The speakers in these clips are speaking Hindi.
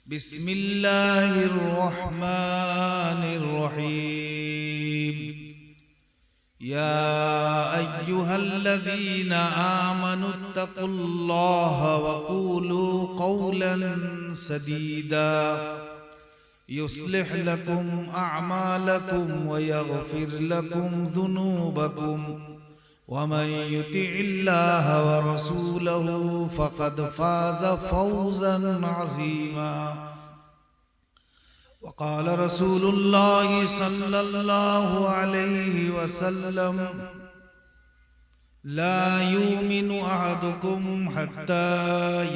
बिस्मिल्लाहिर्रहमानिर्रहीम। या अय्युहल्लज़ीना आमनुत्तक़ुल्लाह वक़ूलू क़ौलन सदीदा युस्लिह लकुम अअमालकुम वयग़फिर लकुम ज़ुनूबकुम वमन युतिइल्लाह वरसूलहु फ़क़द फ़ाज़ फ़ौज़न अज़ीमा। वक़ाल रसूलुल्लाहि सल्लल्लाहु अलैहि वसल्लम ला युमिनु अहदुकुम हत्ता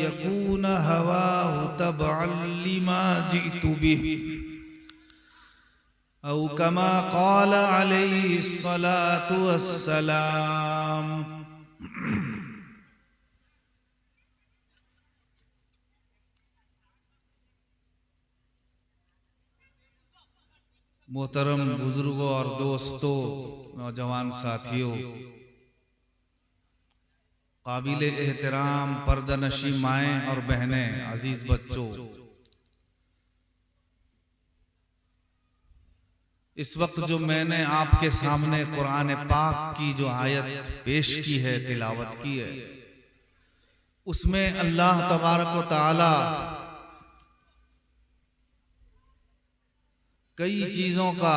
यकून हवाहु तबअन लिमा जिअतु बिहि औ कमा क़ाल अलैहि स्सलातु वस्सलाम। मोहतरम बुजुर्गों और दोस्तों, नौजवान साथियों, काबिले एहतराम पर्दानशी माएँ और बहनें, अजीज बच्चों, इस वक्त जो मैंने आपके सामने कुरान पाक की जो आयत पेश की है, तिलावत की है, उसमें अल्लाह तबारक व तआला कई चीजों का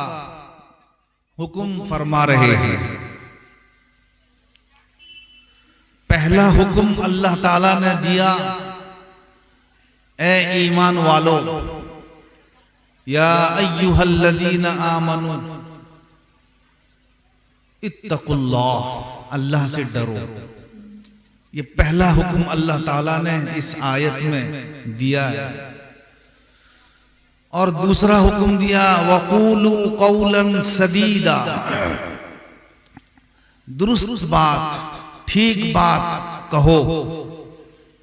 हुक्म फरमा रहे हैं। पहला हुक्म अल्लाह ताला ने दिया, ए ईमान वालों, या अय्युहल्लज़ीना आमनू इत्तक़ुल्लाह, अल्लाह से डरो। ये पहला हुक्म अल्लाह ताला ने इस आयत में दिया है। और दूसरा हुक्म दिया, वक़ूलू क़ौलन सदीदा, दुरुस्त बात, ठीक बात कहो,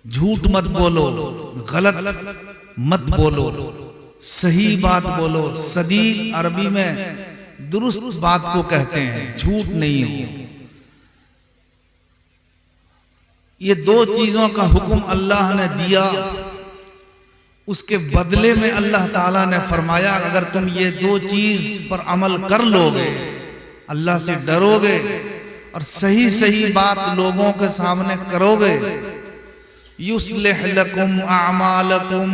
झूठ मत बोलो, गलत मत बोलो, सही बात बोलो। सदीद अरबी में दुरुस्त बात को कहते हैं, झूठ नहीं हो। ये दो चीजों का हुक्म अल्लाह ने दिया, उसके बदले में अल्लाह ताला ने फरमाया, अगर तुम ये दो चीज पर अमल कर लोगे, अल्लाह से डरोगे और सही सही बात लोगों के सामने करोगे, युस्लिह लकुम अअमालकुम,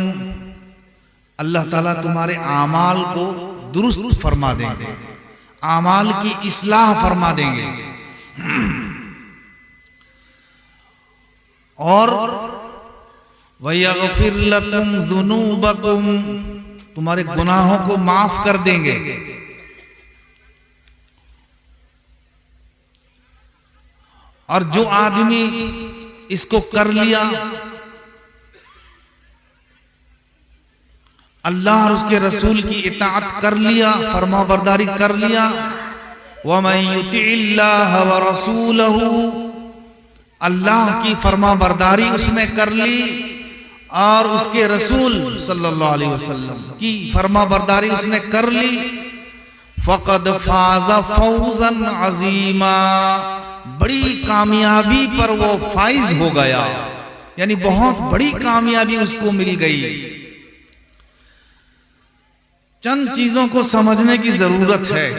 अल्लाह ताला तुम्हारे आमाल को दुरुस्त फरमा देंगे, आमाल की इस्लाह फरमा देंगे। और वयग़फिर लकुम ज़ुनूबकुम, तुम्हारे गुनाहों को माफ कर देंगे। और जो आदमी इसको कर लिया, अल्लाह और उसके रसूल की इताअत कर लिया, फरमा बरदारी कर लिया, वमन युतिइल्लाह व रसूलहु, अल्लाह की फरमा बरदारी उसने कर ली और उसके रसूल सल्लल्लाहु अलैहि वसल्लम की फरमा बरदारी उसने कर ली, फ़क़द फ़ाज़ फ़ौज़न अज़ीमा, बड़ी कामयाबी पर वो फाइज हो गया, यानी बहुत बड़ी कामयाबी उसको मिल गई। चंद चीजों को समझने की जरूरत है।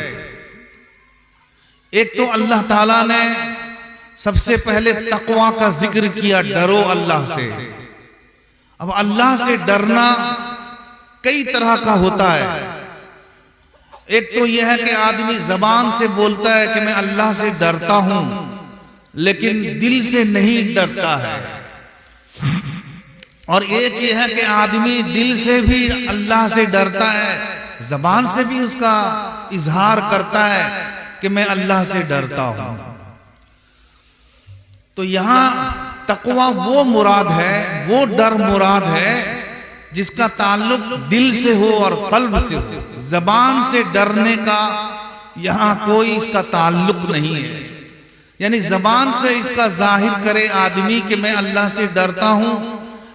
एक तो अल्लाह ताला ने सबसे पहले तक़वा का जिक्र किया, डरो अल्लाह से। अब अल्लाह से डरना कई तरह का होता है। एक तो यह है कि आदमी जबान से बोलता है कि मैं अल्लाह से डरता हूं, लेकिन दिल से नहीं डरता है। और एक यह है कि आदमी दिल से भी अल्लाह से डरता है, जबान से भी उसका इजहार करता है कि मैं अल्लाह से डरता हूं। तो यहां तक़वा वो मुराद है, वो डर मुराद है जिसका ताल्लुक दिल से हो और कल्ब से हो। जबान से डरने का यहां कोई इसका ताल्लुक नहीं है। यानी जबान से इसका जाहिर करे आदमी कि मैं अल्लाह से डरता हूं,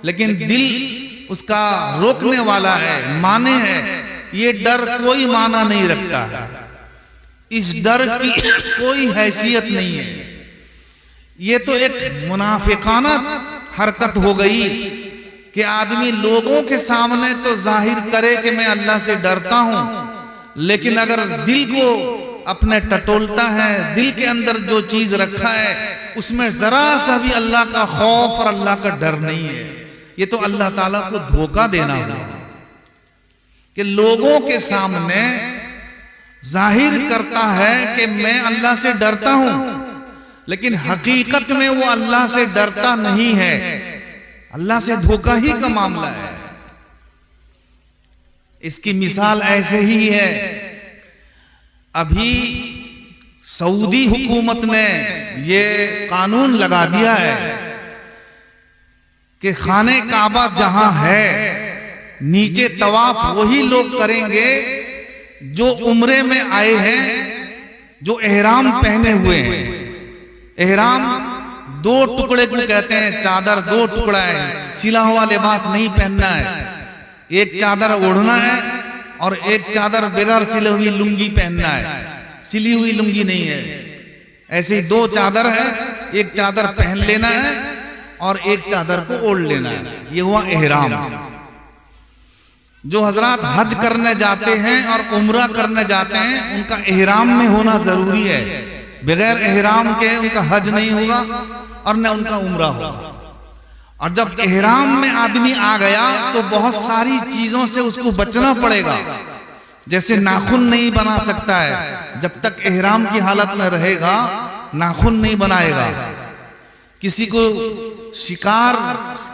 लेकिन दिल उसका रोकने वाला है, माने है, ये डर कोई माना नहीं रखता है, इस डर की कोई हैसियत नहीं है। ये तो एक मुनाफिकाना हरकत हो गई कि आदमी लोगों के सामने तो जाहिर करे कि मैं अल्लाह से डरता हूं, लेकिन अगर दिल को अपने टटोलता है, दिल के अंदर जो चीज रखा है उसमें जरा सा भी अल्लाह का खौफ और अल्लाह का डर नहीं है, ये तो अल्लाह ताला को धोखा देना होगा। कि लोगों के सामने जाहिर करता है कि मैं अल्लाह से डरता हूं, लेकिन हकीकत में वो अल्लाह से डरता नहीं है, अल्लाह से धोखा ही का मामला है। इसकी मिसाल ऐसे ही है, अभी सऊदी हुकूमत ने ये कानून लगा दिया है कि खाने काबा जहां है नीचे तवाफ वही लोग करेंगे जो उम्रे में आए हैं, जो एहराम पहने हुए हैं। एहराम दो टुकड़े को कहते हैं, चादर दो टुकड़ा है, सिला हुआ लिबास नहीं पहनना है, एक चादर ओढ़ना है और एक चादर बगैर सिले हुई लुंगी पहनना है, सिली हुई लुंगी नहीं है। ऐसे ही दो चादर है, एक चादर पहन लेना है और एक चादर को ओढ़ लेना है, ये हुआ एहराम। जो हजरात हज करने जाते हैं और उम्रा करने जाते हैं उनका एहराम में होना जरूरी है, बगैर एहराम के उनका हज नहीं होगा और न उनका उम्रा होगा। और जब एहराम में आदमी आ गया तो बहुत सारी चीजों से उसको बचना पड़ेगा, जैसे नाखून नहीं बना सकता है, जब तक एहराम की हालत में रहेगा नाखून नहीं बनाएगा। किसी को शिकार,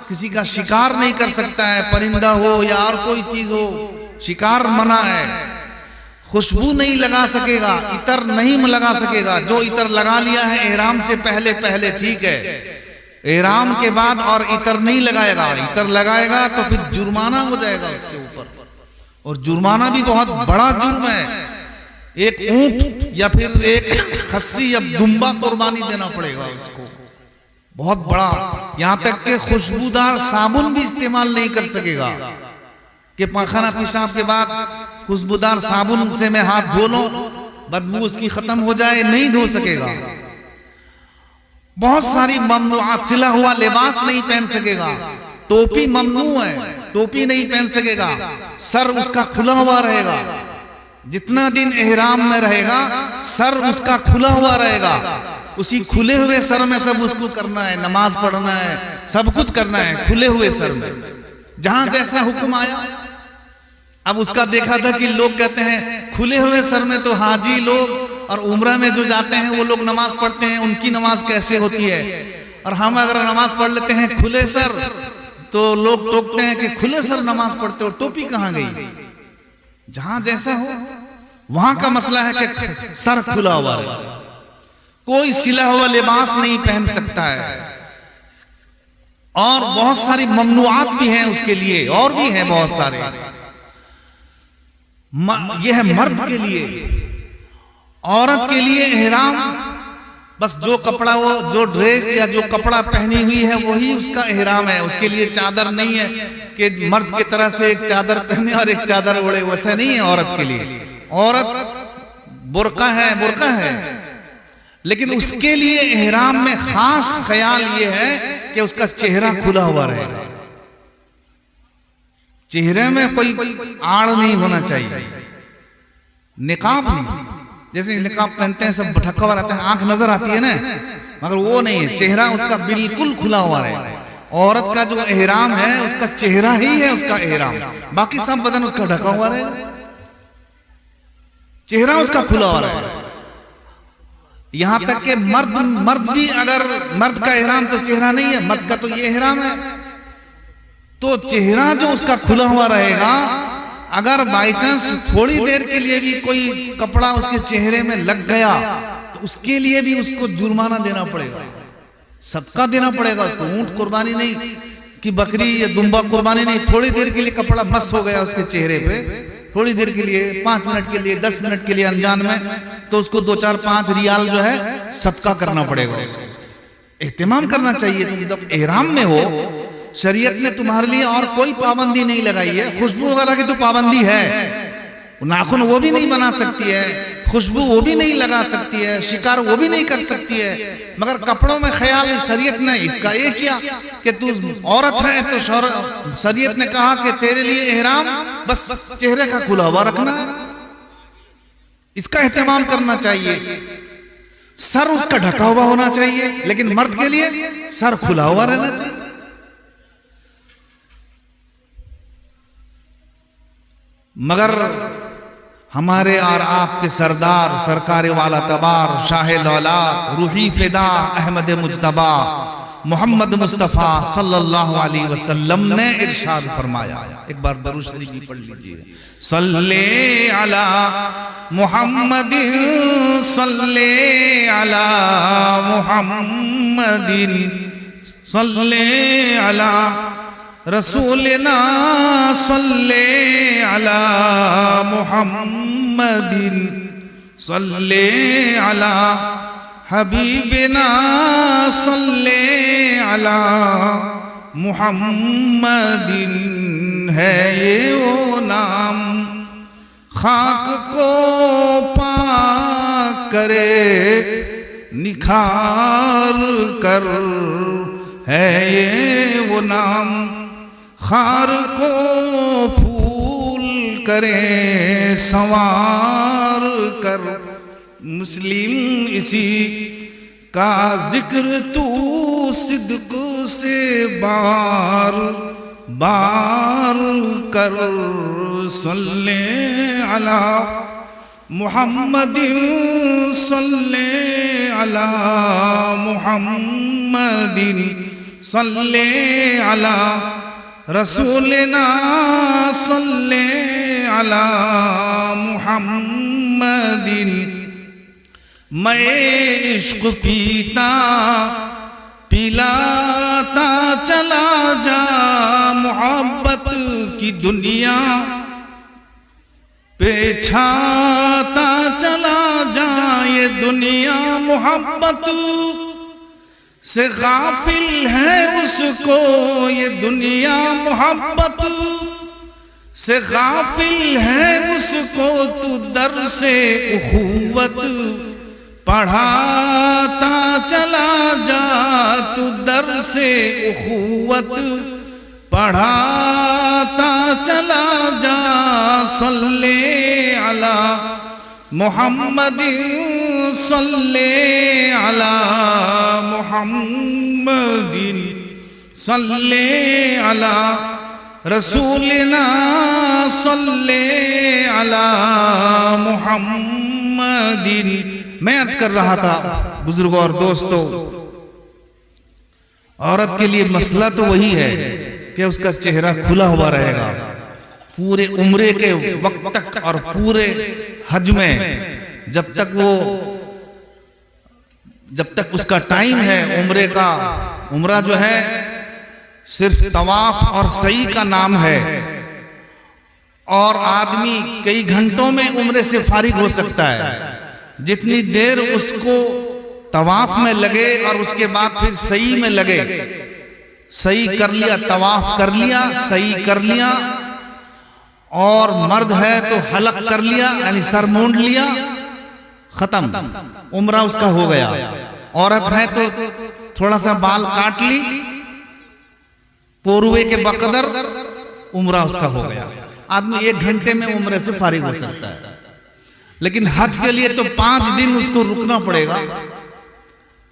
किसी का शिकार नहीं कर सकता है, परिंदा हो या और कोई चीज हो, शिकार मना है। खुशबू नहीं लगा सकेगा, इतर नहीं लगा सकेगा। जो इतर लगा लिया है एहराम से पहले पहले ठीक है, एहराम के बाद और इतर नहीं लगाएगा। इतर लगाएगा तो फिर जुर्माना हो जाएगा उसके ऊपर, और जुर्माना भी बहुत बड़ा जुर्म है। एक ऊंट या फिर एक खस्सी या दुम्बा कुर्बानी देना पड़ेगा उसको, बहुत बड़ा। यहां तक के खुशबूदार साबुन भी इस्तेमाल नहीं कर सकेगा कि पाखाना पेशाब के बाद खुशबूदार साबुन से मैं हाथ धो लूं, बदबू उसकी खत्म हो जाए, नहीं धो सकेगा। बहुत सारी ममनुआत, सिला हुआ लिबास नहीं पहन सकेगा, टोपी ममनू है, टोपी नहीं पहन सकेगा, सर उसका खुला हुआ रहेगा। जितना दिन एहराम में रहेगा सर उसका खुला हुआ रहेगा, उसी खुले हुए सर में सब उसको करना है, नमाज पढ़ना है, सब कुछ करना है खुले हुए सर में, जहां जैसा हुक्म आया। अब उसका देखा था कि लोग कहते हैं खुले हुए सर में तो हाजी लोग और उम्रा में जो जाते हैं वो लोग नमाज पढ़ते हैं, उनकी नमाज कैसे होती है। और हम अगर नमाज पढ़ लेते हैं खुले सर तो लोग टोकते हैं कि खुले सर नमाज पढ़ते हो, टोपी कहां गई। जहां जैसा हो वहां का मसला है कि सर खुला हुआ रहे, कोई सिला हुआ लिबास नहीं पहन सकता है। और बहुत सारी ममनुआत भी हैं उसके लिए, और भी हैं बहुत सारे। यह है मर्द के लिए। औरत के लिए एहराम बस जो कपड़ा, वो जो ड्रेस या जो कपड़ा पहनी हुई है वही उसका एहराम है। उसके लिए चादर नहीं है कि मर्द की तरह से एक चादर पहने और एक चादर ओढ़े, वैसा नहीं है औरत के लिए। औरत बुर्का है, बुर्का है, लेकिन उसके लिए एहराम में खास ख्याल ये है कि उसका चेहरा खुला हुआ रहे, चेहरे में कोई आड़ नहीं होना चाहिए। निकाब नहीं, जैसे निकाब पहनते हैं सब ढका हुआ रहता है, आंख नजर आती है ना, मगर वो नहीं है, चेहरा उसका बिल्कुल खुला हुआ रहे। औरत का जो एहराम है उसका चेहरा ही है उसका एहराम, बाकी सब बदन उसका ढका हुआ रहे, चेहरा उसका खुला हुआ रहे। यहां तक कि मर्द भी, अगर मर्द का एहराम तो चेहरा नहीं है, मर्द का तो ये एहराम है, तो चेहरा जो उसका खुला हुआ रहेगा। अगर बाई चांस थोड़ी देर के लिए भी कोई कपड़ा उसके चेहरे में लग गया तो उसके लिए भी उसको जुर्माना देना पड़ेगा, सबका देना पड़ेगा उसको। ऊंट कुर्बानी नहीं कि बकरी या दुम्बा कुर्बानी नहीं, थोड़ी देर के लिए कपड़ा बस हो गया उसके चेहरे पे, थोड़ी देर के लिए, 5 मिनट के लिए, 10 मिनट के लिए अनजान में, तो उसको 2-4-5 रियाल जो है सबका करना पड़ेगा, उसको एहतिमाम करना चाहिए। तुम जब एहराम में हो, शरीयत ने तुम्हारे लिए और कोई पाबंदी नहीं लगाई है। खुशबू वगैरह की तो पाबंदी है, नाखून वो भी नहीं बना सकती है, खुशबू वो भी नहीं लगा सकती है, शिकार वो भी नहीं कर सकती है, मगर कपड़ों में ख्याल शरीयत ने इसका ये किया कि तू औरत है तो शरीयत ने कहा कि तेरे लिए एहराम बस चेहरे का खुला हुआ रखना है, इसका एहतमाम करना चाहिए। सर उसका ढका हुआ होना चाहिए, लेकिन मर्द के लिए सर खुला हुआ रहना चाहिए। मगर हमारे और आपके सरदार सरकार वाला तबार शाह लौला रूही फिदा अहमद मुज्तबा मोहम्मद मुस्तफ़ा सल्लल्लाहु अलैहि वसल्लम ने इरशाद फरमाया, एक बार दरूद शरीफ भी पढ़ लीजिए। सल्ले अला मुहम्मदिन सल्ले अला मुहम्मदिन सल्ले अला रसूलना सल्ले अला मुहम्मदिन सल्ले अला हबीबना सल्ले अला मुहम्मदिन। है ये वो नाम खाक को पाक करे निखार कर, है ये वो नाम खार को फूल करे संवार कर। मुस्लिम इसी का जिक्र तू सिद्क से बार बार कर। सल्ले अला मुहम्मदिन सल्ले अला मुहम्मदिन सल्ले अला रसूलना सल्ले अला मुहम्मदिन। मैं इश्क पीता पिलाता चला जा मोहब्बत की दुनिया पे छाता चला जा। ये दुनिया मोहब्बत से गाफिल है उसको, ये दुनिया मोहब्बत से गाफिल है उसको। तू दर से उखुवत पढ़ाता चला जा, तू दर से उखुवत पढ़ाता चला जा। सल्ले अला मुहम्मदिन सल्ले अला मुहम्मदिन सल्ले अला रसूलना सल्ले अला मुहम्मदिन। मैं अर्ज कर रहा था बुजुर्गों और दोस्तों, औरत के लिए मसला तो वही है कि उसका चेहरा खुला हुआ रहेगा पूरे उम्रे के वक्त तक और पूरे हज में, जब तक उसका टाइम है उम्रे का। उम्रा जो है सिर्फ तवाफ और सई का नाम है, और आदमी कई घंटों में उम्रे से फारिग हो सकता है। जितनी देर उसको तवाफ में लगे और उसके बाद फिर सई में लगे, सई कर लिया, तवाफ कर लिया, सई कर लिया, और मर्द है तो हलक कर लिया यानी सर मूंड लिया, खत्म, उम्रा उसका हो गया। औरत है तो थोड़ा सा बाल काट ली पोरुए के बकदर, उम्रा उसका हो गया। आदमी 1 घंटे में उम्रे से फारिग हो सकता है। लेकिन हज के लिए तो 5 दिन उसको रुकना पड़ेगा।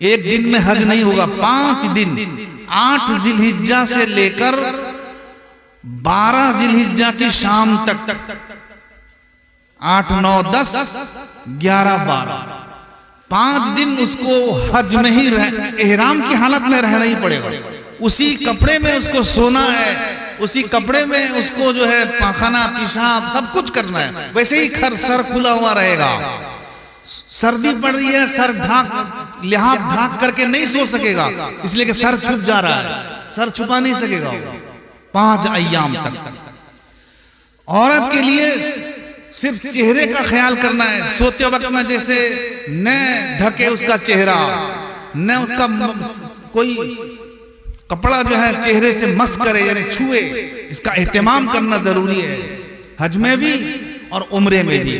1 दिन में हज नहीं होगा, 5 दिन, 8 जिलहिज्जा से लेकर 12 जिलहिज्जा की शाम तक, 8, 9, 10, 11, 12, 5 दिन उसको हज में ही एहराम की हालत में रहना ही पड़ेगा। उसी कपड़े में उसको सोना है, उसी कपड़े में उसको जो है पाखाना पेशाब सब कुछ करना है। वैसे ही सर खुला हुआ रहेगा। सर्दी पड़ रही है, सर ढाक लिहाफ ढाक करके नहीं सो सकेगा, इसलिए कि सर छुप जा रहा है, सर छुपा नहीं सकेगा 5 अय्याम तक। औरत के लिए सिर्फ चेहरे का ख्याल करना है। सोते वक्त में जैसे न ढके उसका चेहरा, न उसका कोई कपड़ा जो है चेहरे से मस करे यानी छुए, इसका एहतमाम करना जरूरी है, हज में भी और उम्रे में भी।